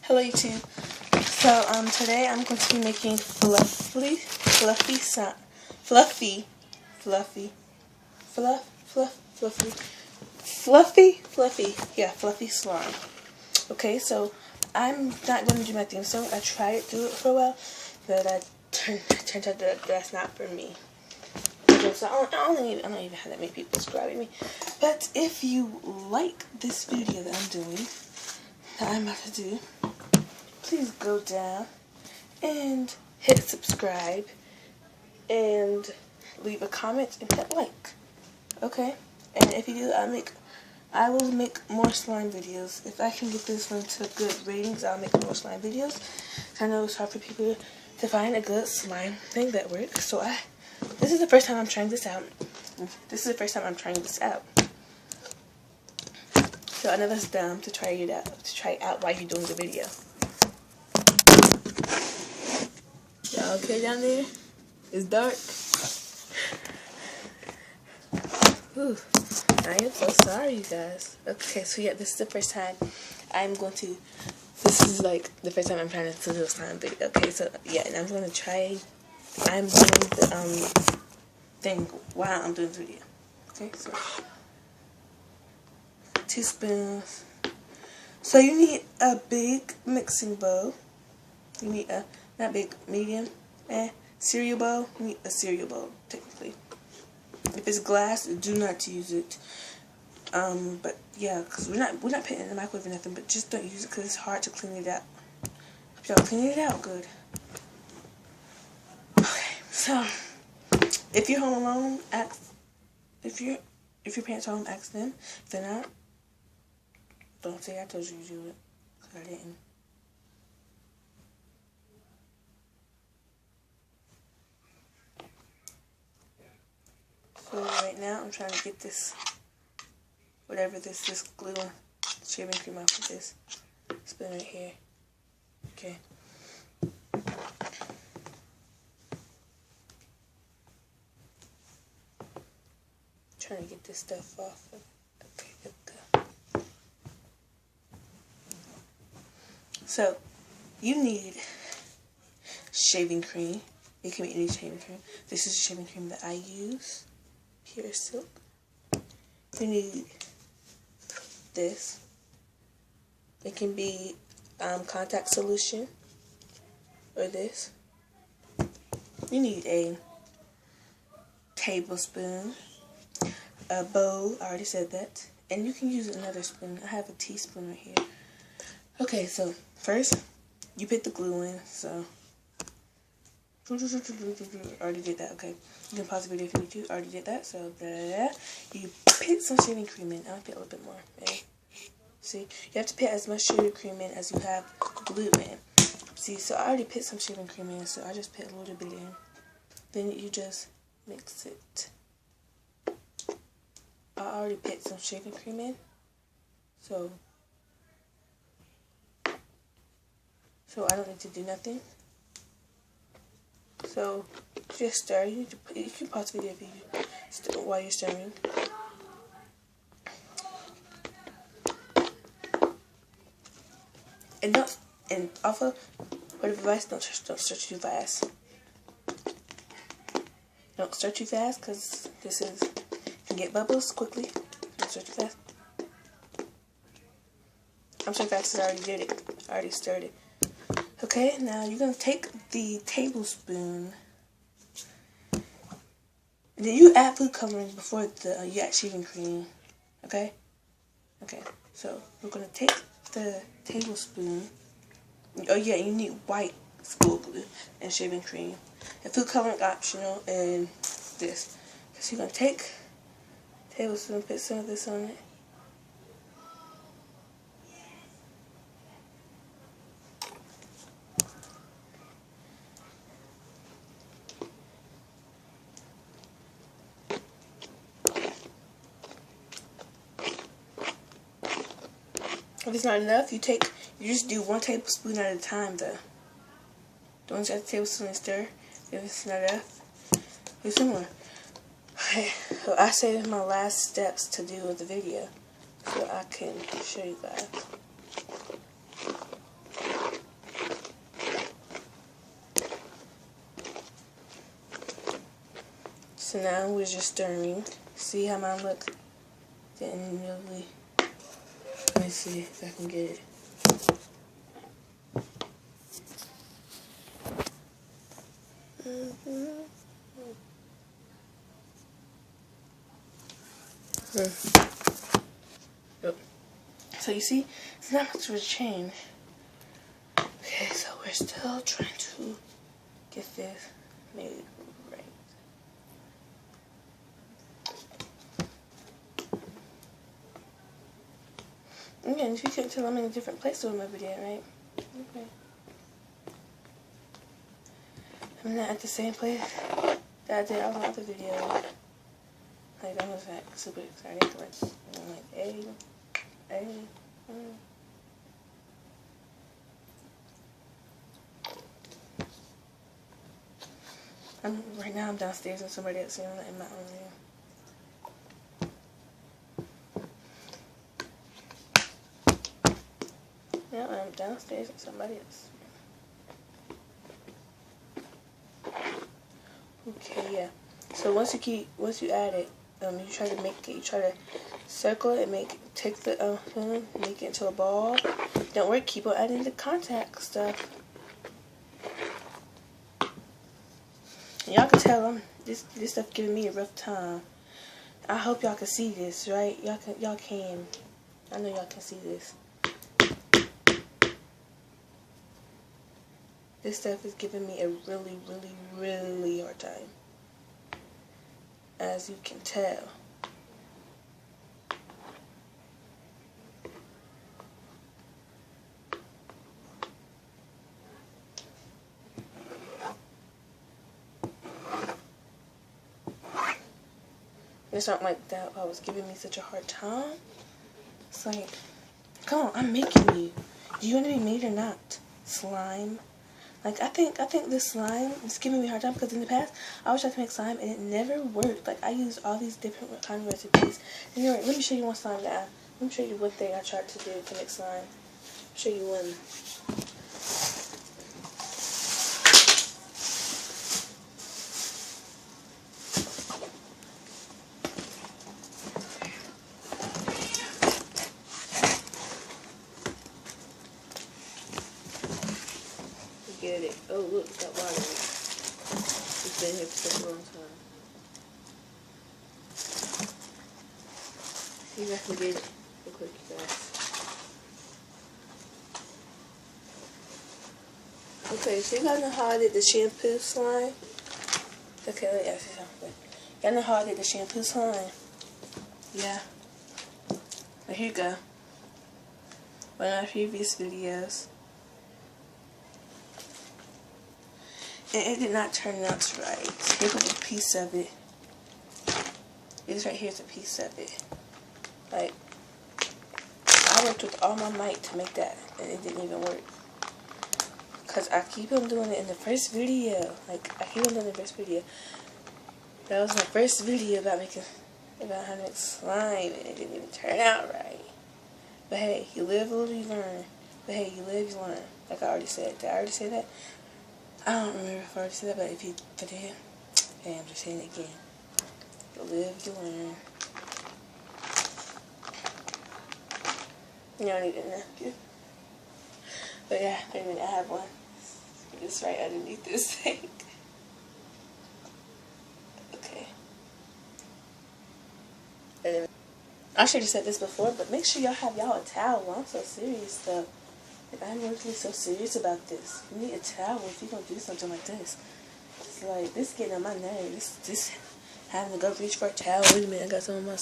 Hello YouTube. So today I'm going to be making fluffy, fluffy slime. Okay, so I'm not going to do my theme song. I tried to do it for a while, but I turned out that that's not for me. Okay, so I don't even have that many people subscribing me. But if you like this video that I'm doing, that I'm about to do, please go down and hit subscribe and leave a comment and hit like. Okay? And if you do, I will make more slime videos. If I can get this one to good ratings, I'll make more slime videos. I know it's hard for people to find a good slime thing that works. So this is the first time I'm trying this out. So I know that's dumb to try it out while you're doing the video. Y'all okay down there? It's dark. Ooh, I am so sorry, you guys. Okay, so yeah, this is the first time this is like the first time I'm trying to do a slime video. Okay, so yeah, and I'm doing the thing while I'm doing the video. Okay, so 2 spoons. So you need a big mixing bowl. You need a, not big, medium, cereal bowl. You need a cereal bowl, technically. If it's glass, do not use it. But yeah, because we're not putting it in the microwave or nothing, but just don't use it because it's hard to clean it out. Hope y'all clean it out good. Okay, so if you're home alone, if your parents are home, ask them. If they're not, don't say I told you to do it, because I didn't. So right now I'm trying to get this, whatever this glue and shaving cream off of this spoon right here. Okay. Trying to get this stuff off. Okay, there we go. So you need shaving cream. It can be any shaving cream. This is the shaving cream that I use. Pure Silk. You need this. It can be contact solution or this. You need a tablespoon, a bowl, I already said that, and you can use another spoon. I have a teaspoon right here. Okay, so first you put the glue in. So already did that. Okay, you can pause the video if you need to. Already did that. So you put some shaving cream in. I'll put a little bit more. Okay? See, you have to put as much shaving cream in as you have glue in. See, so I already put some shaving cream in, so I just put a little bit in. Then you just mix it. I already put some shaving cream in, so I don't need to do nothing. So just stir. You can pause the video if you while you're stirring. And also, word of advice: don't stir too fast. Don't stir too fast because you can get bubbles quickly. Don't stir too fast. I'm so fast because I already did it. I already stirred it. Okay, now you're going to take the tablespoon, and then you add food coloring before you add shaving cream, okay? Okay, so we're going to take the tablespoon. Oh yeah, you need white school glue and shaving cream. And food coloring optional, and this. So you're going to take a tablespoon, put some of this on it. If it's not enough, you just do 1 tablespoon at a time though. Don't add the tablespoon and stir. If it's not enough, do some more. Okay, so I saved my last steps to do with the video so I can show you guys. So now we're just stirring. See how mine looks? Didn't really. Let me see if I can get it. Yep. So you see, it's not much of a change. Okay, so we're still trying to get this made right. Again, if you couldn't tell, I'm in a different place doing my video, right? Okay. I'm not at the same place that I did all my other videos. Like, that was like super exciting. I'm like, hey. Right now I'm downstairs in somebody else's room, in my own room. Yeah, I'm downstairs in somebody else's room. Okay, yeah. So once you add it, you try to circle it and take the make it into a ball. Don't worry, keep on adding the contact stuff. Y'all can tell this stuff giving me a rough time. I hope y'all can see this, right? Y'all can. I know y'all can see this. This stuff is giving me a really, really, really hard time. As you can tell. It's not like that was giving me such a hard time. It's like, come on, I'm making you. Do you want to be made or not? Slime. Like, I think this slime is giving me a hard time because in the past, I always tried to make slime and it never worked. Like, I used all these different kind of recipes. And you're right, let me show you one slime that let me show you one thing I tried to do to make slime. I'll show you one. Get it. Oh, look, it's got water in it. It's been here for such a long time. See if I can get it real quick, you guys. Okay, so you guys know how I did the shampoo slime? Okay, let me ask you something. Y'all know how I did the shampoo slime? Yeah. Well, here you go. One of my previous videos. And it did not turn out right. Here goes a piece of it. This right here is a piece of it. Like, I worked with all my might to make that, and it didn't even work. Because I keep on doing it in the first video. Like, I keep on doing the first video. That was my first video about how to make slime, and it didn't even turn out right. But hey, you live, you learn. But hey, you live, you learn. Like I already said. Did I already say that? I don't remember if I already said that, but if you did, hey, I'm just saying it again. You live, you learn. You don't need a napkin. But yeah, wait a minute, I have one. It's right underneath this thing. Okay. I should have said this before, but make sure y'all have y'all a towel. I'm so serious though. Like, I'm really so serious about this. You need a towel if you're gonna do something like this. It's like, this getting on my nerves. This having to go reach for a towel. Wait a minute, I got some of my